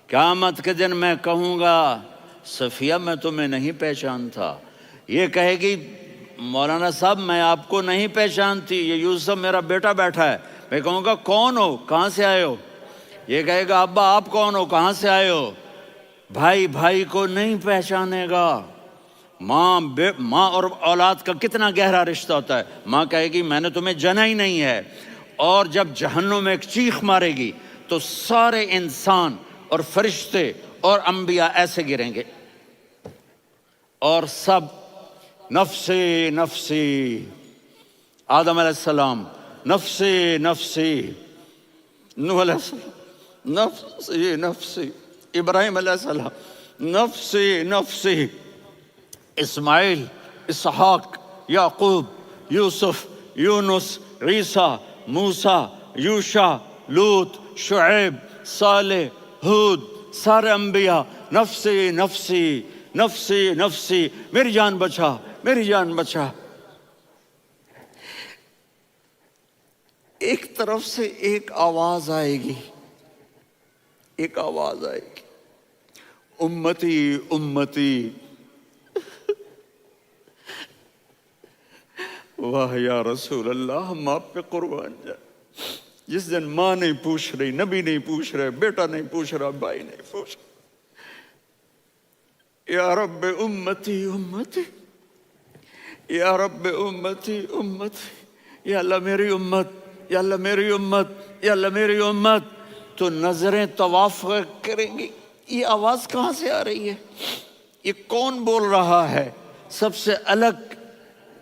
قیامت کے دن میں کہوں گا صفیہ میں تمہیں نہیں پہچانتا، یہ کہے گی مولانا صاحب میں آپ کو نہیں پہچانتی، یہ یوسف میرا بیٹا بیٹھا ہے۔ میں کہوں گا کون ہو، کہاں سے آئے ہو؟ یہ کہے گا ابا آپ کون ہو، کہاں سے آئے ہو؟ بھائی بھائی کو نہیں پہچانے گا۔ ماں اور اولاد کا کتنا گہرا رشتہ ہوتا ہے۔ ماں کہے گی میں نے تمہیں جنا ہی نہیں ہے، اور جب جہنم میں ایک چیخ مارے گی تو سارے انسان اور فرشتے اور انبیاء ایسے گریں گے، اور سب نفسی نفسی، آدم علیہ السلام نفسی نفسی، نوح علیہ السلام نفسی نفسی، ابراہیم علیہ السلام نفسی نفسی، اسماعیل، اسحاق، یعقوب، یوسف، یونس، عیسیٰ، موسیٰ، یوشع، لوط، شعیب، صالح، ہود، سارے انبیاء نفسی نفسی نفسی نفسی، میری جان بچا میری جان بچا۔ ایک طرف سے ایک آواز آئے گی، ایک آواز آئے گی، امتی امتی۔ واہ یا رسول اللہ، ہم آپ پہ قربان جائیں۔ جس دن ماں نہیں پوچھ رہی، نبی نہیں پوچھ رہے، بیٹا نہیں پوچھ رہا، بھائی نہیں پوچھ رہا، یا رب امتی امتی، یا رب امتی امتی، یا اللہ میری امت، یا اللہ میری امت، یا اللہ میری امت۔ تو نظریں طواف کریں گی، یہ آواز کہاں سے آ رہی ہے؟ یہ کون بول رہا ہے؟ سب سے الگ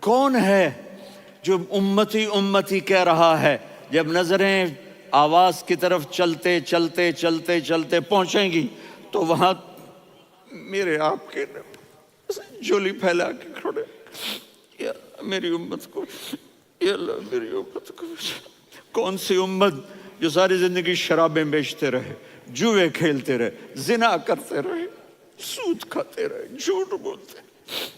کون ہے جو امتی امتی کہہ رہا ہے؟ جب نظریں آواز کی طرف چلتے چلتے چلتے چلتے پہنچیں گی تو وہاں میرے آپ کے جھولی پھیلا کے کھڑے، یا میری امت کو، یا اللہ میری امت کو۔ کون سی امت جو ساری زندگی شرابیں بیچتے رہے، جوئے کھیلتے رہے، زنا کرتے رہے، سود کھاتے رہے، جھوٹ بولتے رہے،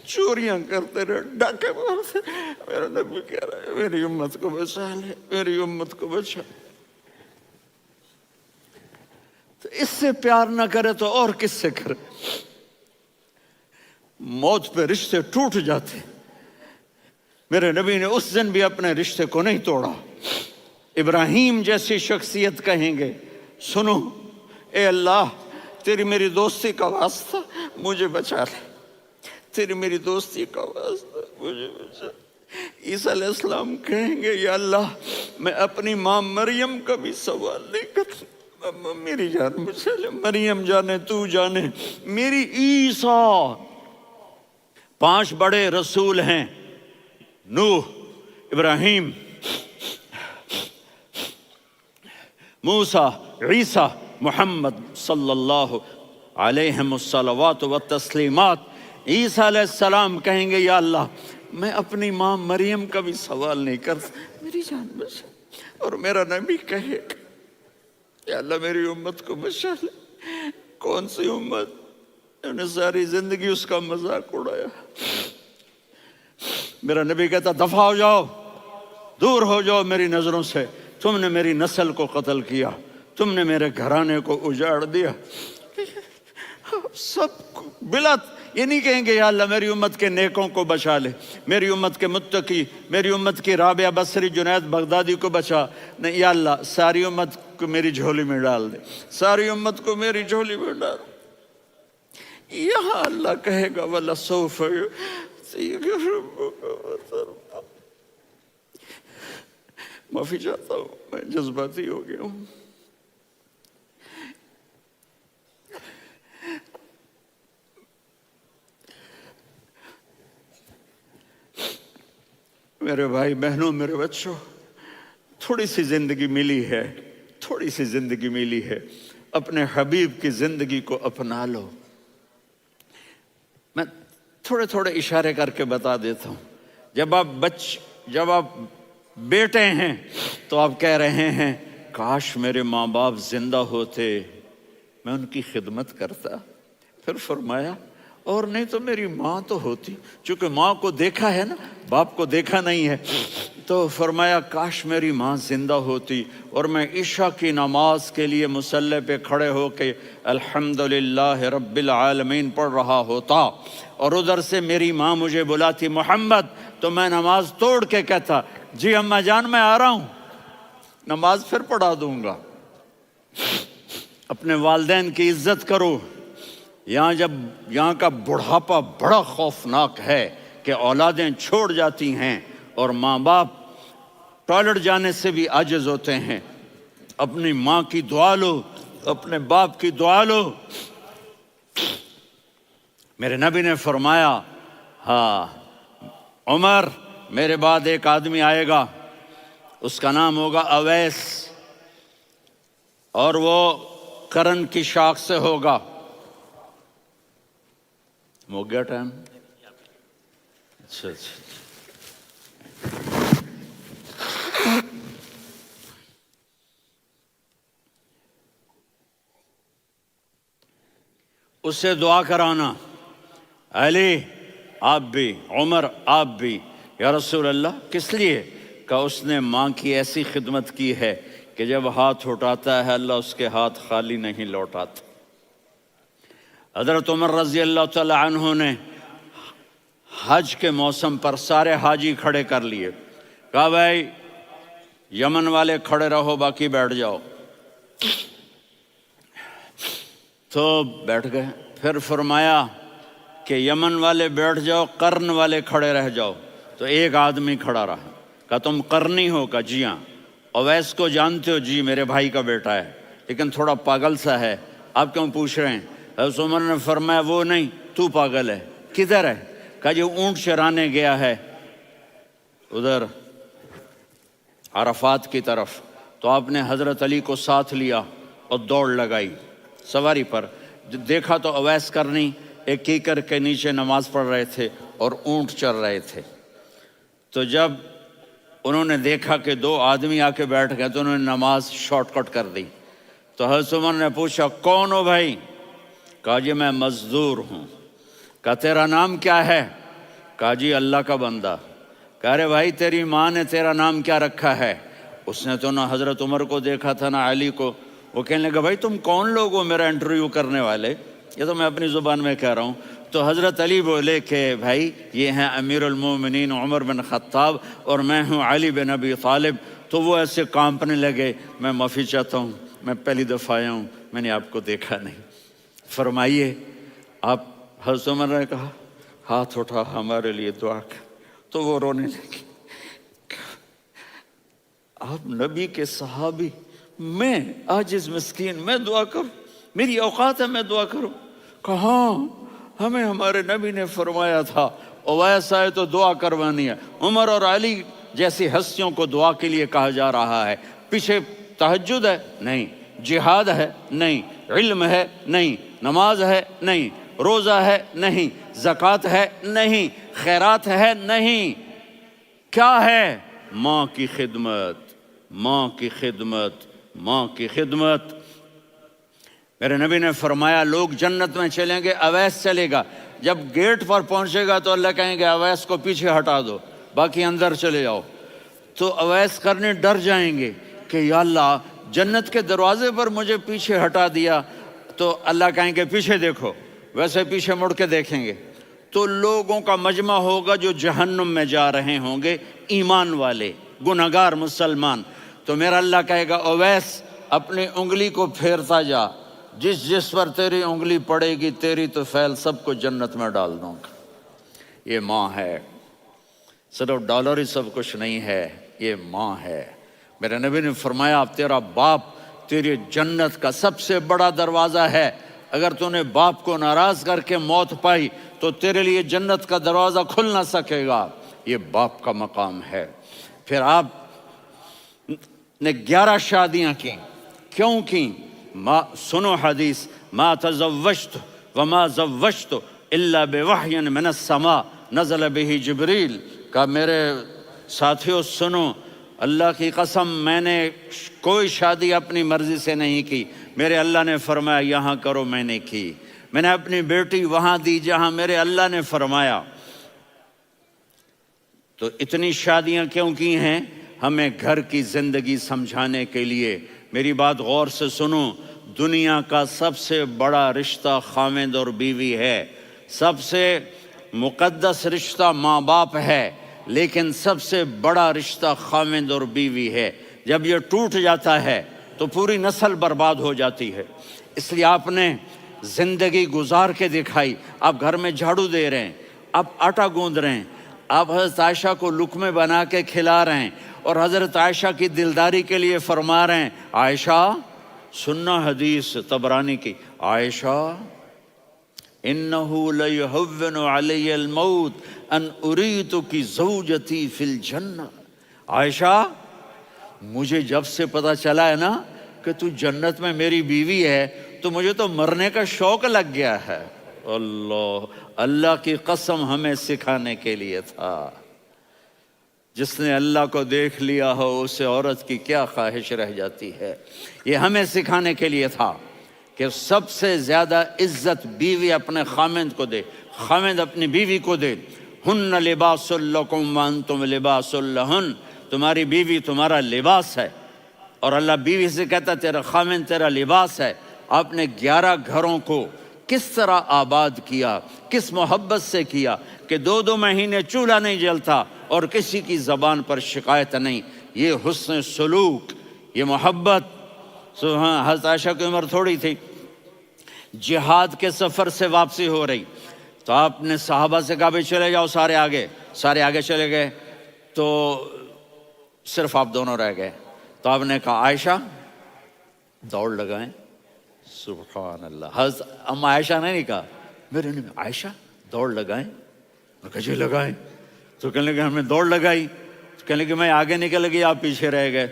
چوریاں کرتے رہے، ڈاکے مارتے رہے۔ میرا نبی کہہ رہا ہے میری امت کو بچا لے، میری امت کو بچا۔ تو اس سے پیار نہ کرے تو اور کس سے کرے؟ موت پہ رشتے ٹوٹ جاتے، میرے نبی نے اس دن بھی اپنے رشتے کو نہیں توڑا۔ ابراہیم جیسی شخصیت کہیں گے سنو اے اللہ تیری میری دوستی کا واسطہ مجھے بچا لے، تیری میری دوستی کا واسطہ مجھے بچا۔ عیسیٰ علیہ السلام کہیں گے یا اللہ میں اپنی ماں مریم کا بھی سوال نہیں کرتا، میری جان بچا لے، مریم جانے تو جانے میری عیسیٰ۔ 5 بڑے رسول ہیں، نوح، ابراہیم، موسیٰ، عیسیٰ، محمد صلی اللہ علیہ الصلوات والتسلیمات۔ عیسیٰ علیہ السلام کہیں گے یا اللہ میں اپنی ماں مریم کا بھی سوال نہیں کرتا، میری جان بچا۔ اور میرا نبی کہے یا اللہ میری امت کو بچا لے۔ کون سی امت؟ انہوں نے ساری زندگی اس کا مذاق اڑایا۔ میرا نبی کہتا دفع ہو جاؤ، دور ہو جاؤ میری نظروں سے، تم نے میری نسل کو قتل کیا، تم نے میرے گھرانے کو اجاڑ دیا۔ سب بلا یہ نہیں کہیں گے یا اللہ میری امت کے نیکوں کو بچا لے، میری امت کے متقی، میری امت کی رابعہ بصری، جنید بغدادی کو بچا، نہیں یا اللہ ساری امت کو میری جھولی میں ڈال دے، ساری امت کو میری جھولی میں ڈال۔ یہاں اللہ کہے گا وَلَسَوْفَ يُعْطِيكَ رَبُّكَ وَتَرْضَىٰ۔ معافی چاہتا ہوں میں جذباتی ہو گیا ہوں۔ میرے بھائی بہنوں، میرے بچوں، تھوڑی سی زندگی ملی ہے، تھوڑی سی زندگی ملی ہے، اپنے حبیب کی زندگی کو اپنا لو۔ میں تھوڑے تھوڑے اشارے کر کے بتا دیتا ہوں۔ جب آپ بیٹے ہیں تو آپ کہہ رہے ہیں کاش میرے ماں باپ زندہ ہوتے، میں ان کی خدمت کرتا۔ پھر فرمایا اور نہیں تو میری ماں تو ہوتی، چونکہ ماں کو دیکھا ہے نا، باپ کو دیکھا نہیں ہے، تو فرمایا کاش میری ماں زندہ ہوتی اور میں عشاء کی نماز کے لیے مصلی پہ کھڑے ہو کے الحمدللہ رب العالمین پڑھ رہا ہوتا، اور ادھر سے میری ماں مجھے بلاتی محمد، تو میں نماز توڑ کے کہتا جی اماں جان میں آ رہا ہوں، نماز پھر پڑھا دوں گا۔ اپنے والدین کی عزت کرو۔ یہاں کا بڑھاپا بڑا خوفناک ہے کہ اولادیں چھوڑ جاتی ہیں اور ماں باپ ٹوائلٹ جانے سے بھی عاجز ہوتے ہیں۔ اپنی ماں کی دعا لو، اپنے باپ کی دعا لو۔ میرے نبی نے فرمایا ہاں عمر میرے بعد ایک آدمی آئے گا، اس کا نام ہوگا اویس، اور وہ کرن کی شاخ سے ہوگا۔ ہو گیا ٹائم؟ اچھا اس سے دعا کرانا، علی آپ بھی، عمر آپ بھی، یا رسول اللہ کس لیے؟ کہ اس نے ماں کی ایسی خدمت کی ہے کہ جب ہاتھ اٹھاتا ہے اللہ اس کے ہاتھ خالی نہیں لوٹاتا۔ حضرت عمر رضی اللہ تعالی عنہ نے حج کے موسم پر سارے حاجی کھڑے کر لیے، کہا بھائی یمن والے کھڑے رہو باقی بیٹھ جاؤ، تو بیٹھ گئے۔ پھر فرمایا کہ یمن والے بیٹھ جاؤ، قرن والے کھڑے رہ جاؤ، تو ایک آدمی کھڑا رہا، کہا تم قرنی ہو؟ کہا جی ہاں۔ اویس کو جانتے ہو؟ جی میرے بھائی کا بیٹا ہے لیکن تھوڑا پاگل سا ہے، آپ کیوں پوچھ رہے ہیں؟ حضرت عمر نے فرمایا وہ نہیں، تو پاگل ہے۔ کدھر ہے؟ کہا جی اونٹ چرانے گیا ہے ادھر عرفات کی طرف، تو آپ نے حضرت علی کو ساتھ لیا اور دوڑ لگائی سواری پر۔ دیکھا تو اویس کرنی ایک کیکر کے نیچے نماز پڑھ رہے تھے اور اونٹ چر رہے تھے۔ تو جب انہوں نے دیکھا کہ دو آدمی آ کے بیٹھ گئے تو انہوں نے نماز شارٹ کٹ کر دی۔ تو حضرت عمر نے پوچھا کون ہو بھائی؟ کہا جی میں مزدور ہوں۔ کہا تیرا نام کیا ہے؟ کہا جی اللہ کا بندہ۔ کہا ارے بھائی تیری ماں نے تیرا نام کیا رکھا ہے؟ اس نے تو نہ حضرت عمر کو دیکھا تھا نہ علی کو۔ وہ کہنے لگا بھائی تم کون لوگ ہو میرا انٹرویو کرنے والے؟ یہ تو میں اپنی زبان میں کہہ رہا ہوں۔ تو حضرت علی بولے کہ بھائی یہ ہیں امیر المومنین عمر بن خطاب اور میں ہوں علی بن ابی طالب۔ تو وہ ایسے کانپنے لگے، میں معافی چاہتا ہوں، میں پہلی دفعہ آیا ہوں، میں نے آپ کو دیکھا نہیں، فرمائیے آپ۔ حضرت عمر نے کہا ہاتھ اٹھا ہمارے لیے دعا کر، تو وہ رونے لگی۔ آپ نبی کے صحابی، میں عاجز مسکین میں دعا کروں؟ میری اوقات ہے میں دعا کروں؟ کہاں ہمیں ہمارے نبی نے فرمایا تھا اویس آئے تو دعا کروانی ہے۔ عمر اور علی جیسی ہستیوں کو دعا کے لیے کہا جا رہا ہے۔ پیچھے تہجد ہے؟ نہیں۔ جہاد ہے؟ نہیں۔ علم ہے؟ نہیں۔ نماز ہے؟ نہیں۔ روزہ ہے؟ نہیں۔ زکوٰۃ ہے؟ نہیں۔ خیرات ہے؟ نہیں۔ کیا ہے؟ ماں کی خدمت، ماں کی خدمت، ماں کی خدمت۔ میرے نبی نے فرمایا لوگ جنت میں چلیں گے، اویس چلے گا، جب گیٹ پر پہنچے گا تو اللہ کہیں گے اویس کو پیچھے ہٹا دو، باقی اندر چلے جاؤ۔ تو اویس کرنے ڈر جائیں گے کہ یا اللہ جنت کے دروازے پر مجھے پیچھے ہٹا دیا، تو اللہ کہیں گے پیچھے دیکھو، ویسے پیچھے مڑ کے دیکھیں گے تو لوگوں کا مجمع ہوگا جو جہنم میں جا رہے ہوں گے، ایمان والے، گنہگار مسلمان۔ تو میرا اللہ کہے گا اویس اپنی انگلی کو پھیرتا جا، جس جس پر تیری انگلی پڑے گی تیری تو فیل سب کو جنت میں ڈال دوں گا۔ یہ ماں ہے، صرف ڈالر ہی سب کچھ نہیں ہے، یہ ماں ہے۔ میرے نبی نے فرمایا تیرا باپ تیری جنت کا سب سے بڑا دروازہ ہے، اگر تو نے باپ کو ناراض کر کے موت پائی تو تیرے لیے جنت کا دروازہ کھل نہ سکے گا۔ یہ باپ کا مقام ہے۔ پھر آپ نے 11 شادیاں کی، کیوں کی؟ سنو حدیث، ما تزوجت وما زوجت الا بوحی من السماء نزل به جبریل۔ کہا میرے ساتھیوں سنو، اللہ کی قسم میں نے کوئی شادی اپنی مرضی سے نہیں کی، میرے اللہ نے فرمایا یہاں کرو، میں نے کی۔ میں نے اپنی بیٹی وہاں دی جہاں میرے اللہ نے فرمایا۔ تو اتنی شادیاں کیوں کی ہیں؟ ہمیں گھر کی زندگی سمجھانے کے لیے۔ میری بات غور سے سنو، دنیا کا سب سے بڑا رشتہ خاوند اور بیوی ہے، سب سے مقدس رشتہ ماں باپ ہے، لیکن سب سے بڑا رشتہ خاوند اور بیوی ہے۔ جب یہ ٹوٹ جاتا ہے تو پوری نسل برباد ہو جاتی ہے۔ اس لیے آپ نے زندگی گزار کے دکھائی۔ آپ گھر میں جھاڑو دے رہے ہیں، آپ آٹا گوندھ رہے ہیں، آپ حضرت عائشہ کو لقمے بنا کے کھلا رہے ہیں، اور حضرت عائشہ کی دلداری کے لیے فرما رہے ہیں، عائشہ سننا حدیث طبرانی کی، عائشہ انہو لیہون علی الموت ان اریتکی زوجتی فی الجنہ۔ عائشہ مجھے جب سے پتا چلا ہے نا کہ تو جنت میں میری بیوی ہے تو مجھے تو مرنے کا شوق لگ گیا ہے۔ اللہ کی قسم ہمیں سکھانے کے لیے تھا۔ جس نے اللہ کو دیکھ لیا ہو اسے عورت کی کیا خواہش رہ جاتی ہے۔ یہ ہمیں سکھانے کے لیے تھا کہ سب سے زیادہ عزت بیوی اپنے خاوند کو دے، خاوند اپنی بیوی کو دے۔ ہن لباس لکم وانتم لباس لہن، تمہاری بیوی تمہارا لباس ہے، اور اللہ بیوی سے کہتا تیرا خاوند تیرا لباس ہے۔ آپ نے 11 گھروں کو کس طرح آباد کیا، کس محبت سے کیا کہ 2 مہینے چولہا نہیں جلتا اور کسی کی زبان پر شکایت نہیں۔ یہ حسن سلوک، یہ محبت۔ حضرت عائشہ کی عمر تھوڑی تھی، جہاد کے سفر سے واپسی ہو رہی، تو آپ نے صحابہ سے کہا بھی چلے جاؤ سارے آگے چلے گئے، تو صرف آپ دونوں رہ گئے۔ تو آپ نے کہا عائشہ دوڑ لگائیں۔ سبحان اللہ، حضرت اما عائشہ نے نہیں کہا، میرے نے عائشہ دوڑ لگائیں، میں کہا جی لگائیں۔ تو کہنے لگے ہمیں دوڑ لگائی، تو کہنے لگے میں آگے نکل گئی آپ پیچھے رہ گئے۔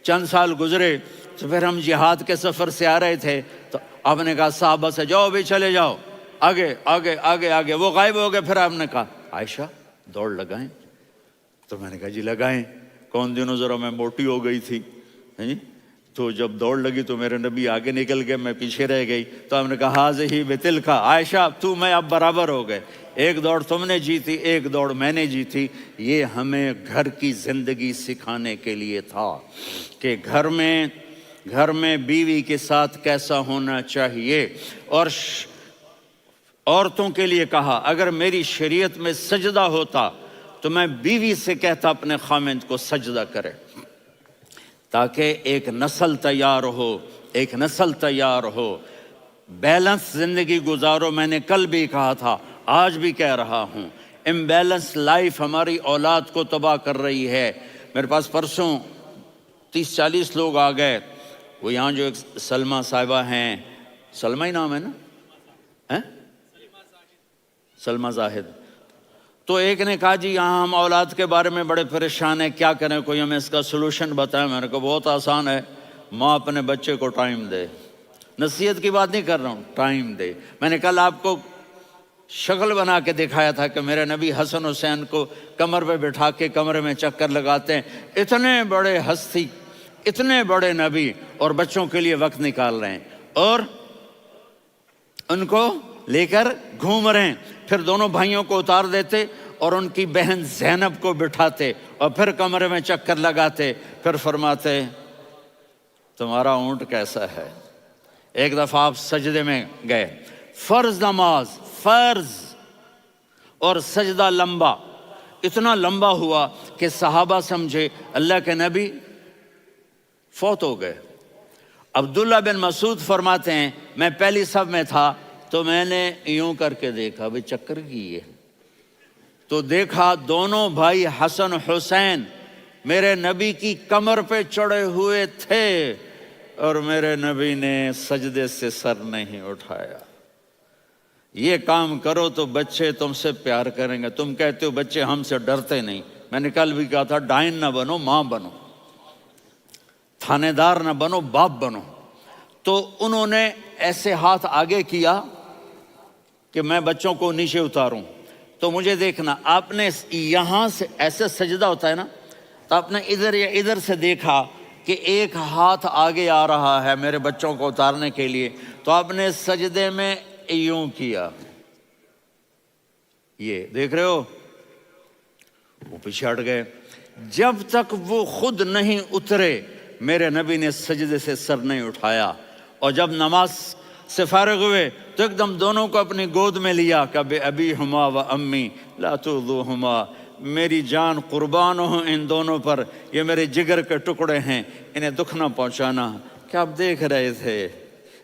چند سال گزرے تو پھر ہم جہاد کے سفر سے آ رہے تھے، تو آپ نے کہا صحابہ سے جاؤ بھی چلے جاؤ آگے آگے آگے آگے، وہ غائب ہو گئے۔ پھر آپ نے کہا عائشہ دوڑ لگائیں، تو میں نے کہا جی لگائیں۔ کون دنوں ذرا میں موٹی ہو گئی تھی، تو جب دوڑ لگی تو میرے نبی آگے نکل گئے، میں پیچھے رہ گئی۔ تو ہم نے کہا ہاذہ بتلک، عائشہ تو میں اب برابر ہو گئے، ایک دوڑ تم نے جیتی ایک دوڑ میں نے جیتی۔ یہ ہمیں گھر کی زندگی سکھانے کے لیے تھا کہ گھر میں بیوی کے ساتھ کیسا ہونا چاہیے۔ اور عورتوں کے لیے کہا اگر میری شریعت میں سجدہ ہوتا تو میں بیوی سے کہتا اپنے خاوند کو سجدہ کرے، تاکہ ایک نسل تیار ہو، بیلنس زندگی گزارو۔ میں نے کل بھی کہا تھا، آج بھی کہہ رہا ہوں، امبیلنس لائف ہماری اولاد کو تباہ کر رہی ہے۔ میرے پاس پرسوں 30-40 لوگ آ گئے، وہ یہاں جو ایک سلمہ صاحبہ ہیں، سلمہ ہی نام ہے نا، سلمہ زاہد، تو ایک نے کہا جی یہاں ہم اولاد کے بارے میں بڑے پریشان ہیں، کیا کریں، کوئی ہمیں اس کا سلوشن بتائیں۔ میں نے کہا بہت آسان ہے، ماں اپنے بچے کو ٹائم دے۔ نصیحت کی بات نہیں کر رہا ہوں، ٹائم دے۔ میں نے کل آپ کو شکل بنا کے دکھایا تھا کہ میرے نبی حسن حسین کو کمر پہ بٹھا کے کمرے میں چکر لگاتے ہیں۔ اتنے بڑے ہستی، اتنے بڑے نبی، اور بچوں کے لیے وقت نکال رہے ہیں اور ان کو لے کر گھوم رہے ہیں۔ پھر دونوں بھائیوں کو اتار دیتے اور ان کی بہن زینب کو بٹھاتے اور پھر کمرے میں چکر لگاتے، پھر فرماتے تمہارا اونٹ کیسا ہے۔ ایک دفعہ آپ سجدے میں گئے، فرض نماز، فرض، اور سجدہ لمبا، اتنا لمبا ہوا کہ صحابہ سمجھے اللہ کے نبی فوت ہو گئے۔ عبداللہ بن مسعود فرماتے ہیں میں پہلی صف میں تھا تو میں نے یوں کر کے دیکھا، بھئی چکر کی ہے، تو دیکھا دونوں بھائی حسن حسین میرے نبی کی کمر پہ چڑھے ہوئے تھے اور میرے نبی نے سجدے سے سر نہیں اٹھایا۔ یہ کام کرو تو بچے تم سے پیار کریں گے۔ تم کہتے ہو بچے ہم سے ڈرتے نہیں، میں نے کل بھی کہا تھا ڈائن نہ بنو، ماں بنو، تھانے دار نہ بنو، باپ بنو۔ تو انہوں نے ایسے ہاتھ آگے کیا کہ میں بچوں کو نیچے اتاروں، تو مجھے دیکھنا، آپ نے یہاں سے ایسے سجدہ ہوتا ہے نا، تو آپ نے ادھر یا ادھر سے دیکھا کہ ایک ہاتھ آگے آ رہا ہے میرے بچوں کو اتارنے کے لیے، تو آپ نے سجدے میں یوں کیا، یہ دیکھ رہے ہو، وہ پیچھے ہٹ گئے۔ جب تک وہ خود نہیں اترے میرے نبی نے سجدے سے سر نہیں اٹھایا، اور جب نماز سے فارغ ہوئے تو ایک دم دونوں کو اپنی گود میں لیا کہ بے ابی ہما و امی لا تؤذوہما، میری جان قربان ہو ان دونوں پر، یہ میرے جگر کے ٹکڑے ہیں، انہیں دکھ نہ پہنچانا۔ کیا آپ دیکھ رہے تھے؟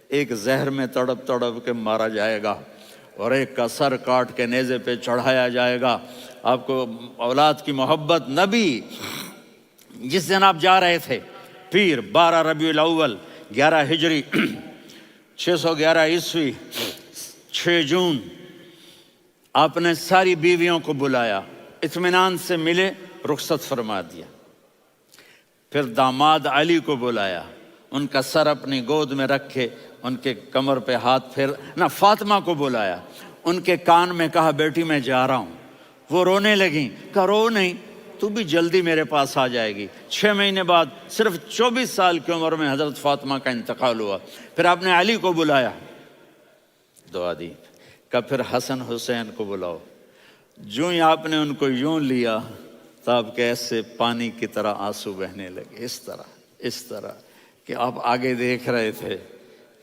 ایک زہر میں تڑپ تڑپ کے مارا جائے گا، اور ایک کا سر کاٹ کے نیزے پہ چڑھایا جائے گا۔ آپ کو اولاد کی محبت، نبی جس دن آپ جا رہے تھے پیر 12 ربیع الاول 11 ہجری 611 عیسوی 6 جون، آپ نے ساری بیویوں کو بلایا، اطمینان سے ملے، رخصت فرما دیا۔ پھر داماد علی کو بلایا، ان کا سر اپنی گود میں رکھے، ان کے کمر پہ ہاتھ پھیر نہ، فاطمہ کو بلایا، ان کے کان میں کہا بیٹی میں جا رہا ہوں۔ وہ رونے لگیں، کہا رو نہیں، تو بھی جلدی میرے پاس آ جائے گی۔ 6 مہینے بعد صرف 24 سال کی عمر میں حضرت فاطمہ کا انتقال ہوا۔ پھر آپ نے علی کو بلایا، دعا دی، کہ پھر حسن حسین کو بلاؤ۔ جو ہی آپ نے ان کو یوں لیا تو آپ کے ایسے پانی کی طرح آنسو بہنے لگے، اس طرح کہ آپ آگے دیکھ رہے تھے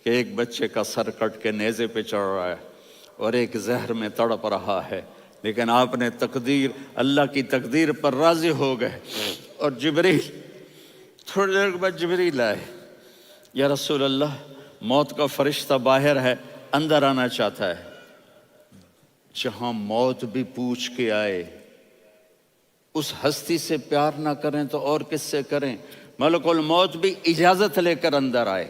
کہ ایک بچے کا سر کٹ کے نیزے پہ چڑھ رہا ہے اور ایک زہر میں تڑپ رہا ہے، لیکن آپ نے تقدیر، اللہ کی تقدیر پر راضی ہو گئے۔ اور جبریل، تھوڑی دیر کے بعد جبریل آئے، یا رسول اللہ موت کا فرشتہ باہر ہے، اندر آنا چاہتا ہے۔ جہاں موت بھی پوچھ کے آئے، اس ہستی سے پیار نہ کریں تو اور کس سے کریں؟ ملک الموت بھی اجازت لے کر اندر آئے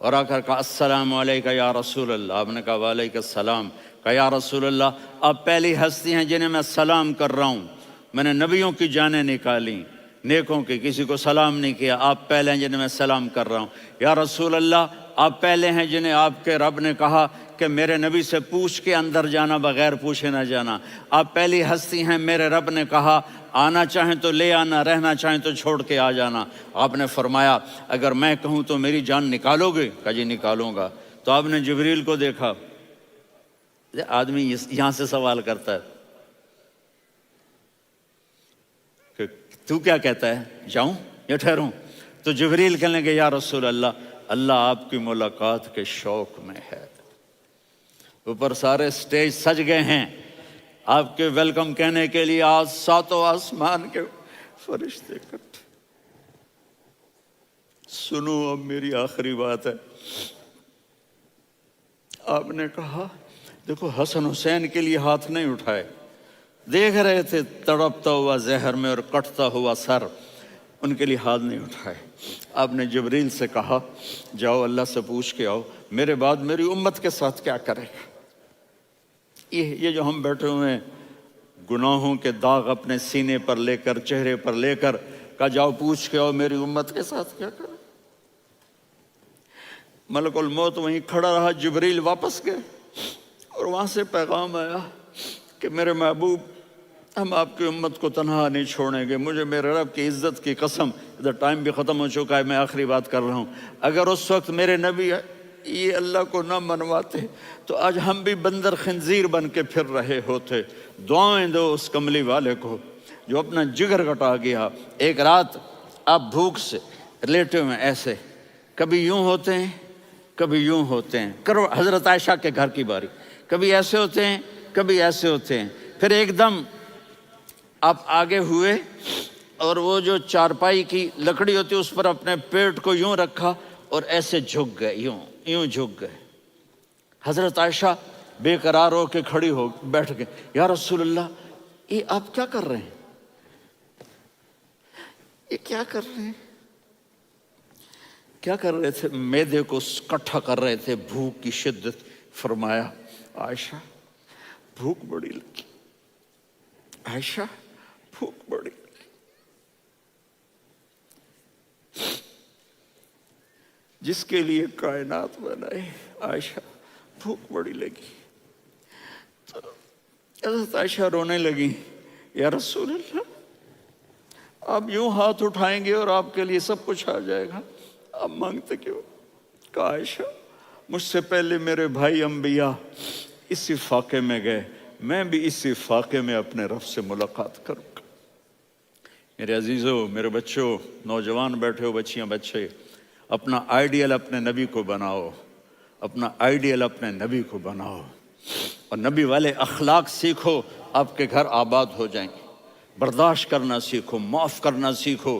اور آ کر کہا السلام علیکہ یا رسول اللہ۔ آپ نے کہا وعلیکم السلام۔ کہا یا رسول اللہ آپ پہلی ہستی ہیں جنہیں میں سلام کر رہا ہوں، میں نے نبیوں کی جانیں نکالی، نیکوں کی، کسی کو سلام نہیں کیا، آپ پہلے ہیں جنہیں میں سلام کر رہا ہوں۔ یا رسول اللہ آپ پہلے ہیں جنہیں آپ کے رب نے کہا کہ میرے نبی سے پوچھ کے اندر جانا، بغیر پوچھے نہ جانا۔ آپ پہلی ہستی ہیں، میرے رب نے کہا آنا چاہیں تو لے آنا، رہنا چاہیں تو چھوڑ کے آ جانا۔ آپ نے فرمایا اگر میں کہوں تو میری جان نکالو گے؟ کہا جی نکالوں گا۔ تو آپ نے جبریل کو دیکھا، آدمی یہاں سے سوال کرتا ہے کہ تو کیا کہتا ہے، جاؤں یا ٹھہروں؟ تو جبریل کہنے لگے یا رسول اللہ، اللہ آپ کی ملاقات کے شوق میں ہے۔ اوپر سارے سٹیج سج گئے ہیں آپ کے ویلکم کہنے کے لیے، آج 7 آسمان کے فرشتے اکٹھے۔ سنو اب میری آخری بات ہے۔ آپ نے کہا دیکھو حسن حسین کے لیے ہاتھ نہیں اٹھائے، دیکھ رہے تھے تڑپتا ہوا زہر میں اور کٹتا ہوا سر، ان کے لیے ہاتھ نہیں اٹھائے۔ آپ نے جبریل سے کہا جاؤ اللہ سے پوچھ کے آؤ میرے بعد میری امت کے ساتھ کیا کرے گا۔ یہ جو ہم بیٹھے ہوئے ہیں گناہوں کے داغ اپنے سینے پر لے کر، چہرے پر لے کر، کہا جاؤ پوچھ کے آؤ میری امت کے ساتھ کیا کرے۔ ملک الموت وہیں کھڑا رہا، جبریل واپس گئے اور وہاں سے پیغام آیا کہ میرے محبوب ہم آپ کی امت کو تنہا نہیں چھوڑیں گے، مجھے میرے رب کی عزت کی قسم، ادھر ٹائم بھی ختم ہو چکا ہے، میں آخری بات کر رہا ہوں، اگر اس وقت میرے نبی یہ اللہ کو نہ منواتے تو آج ہم بھی بندر خنزیر بن کے پھر رہے ہوتے۔ دعائیں دو اس کملی والے کو جو اپنا جگر کٹا گیا۔ ایک رات آپ بھوک سے لیٹے ہوئے ایسے، کبھی یوں ہوتے ہیں کبھی یوں ہوتے ہیں، کرو حضرت عائشہ کے گھر کی باری، کبھی ایسے ہوتے ہیں کبھی ایسے ہوتے ہیں، پھر ایک دم آپ آگے ہوئے اور وہ جو چارپائی کی لکڑی ہوتی اس پر اپنے پیٹ کو یوں رکھا اور ایسے جھک گئے، یوں جھک گئے۔ حضرت عائشہ بے قرار ہو کے کھڑی ہو بیٹھ گئے، یا رسول اللہ یہ آپ کیا کر رہے ہیں، یہ کیا کر رہے ہیں؟ کیا کر رہے تھے؟ معدے کو کٹھا کر رہے تھے، بھوک کی شدت۔ فرمایا عائشہ بھوک بڑی لگی، عائشہ بھوک بڑی لگی، جس کے لیے کائنات بنائے، عائشہ بھوک بڑی لگی۔ تو حضرت عائشہ رونے لگی، یا رسول اللہ آپ یوں ہاتھ اٹھائیں گے اور آپ کے لیے سب کچھ آ جائے گا، آپ مانگتے کیوں؟ کہا عائشہ مجھ سے پہلے میرے بھائی انبیاء اسی فاقے میں گئے، میں بھی اسی فاقے میں اپنے رب سے ملاقات کروں گا۔ میرے عزیزوں، میرے بچوں، نوجوان بیٹھے ہو، بچیاں بچے، اپنا آئیڈیل اپنے نبی کو بناؤ، اپنا آئیڈیل اپنے نبی کو بناؤ، اور نبی والے اخلاق سیکھو، آپ کے گھر آباد ہو جائیں گے۔ برداشت کرنا سیکھو، معاف کرنا سیکھو،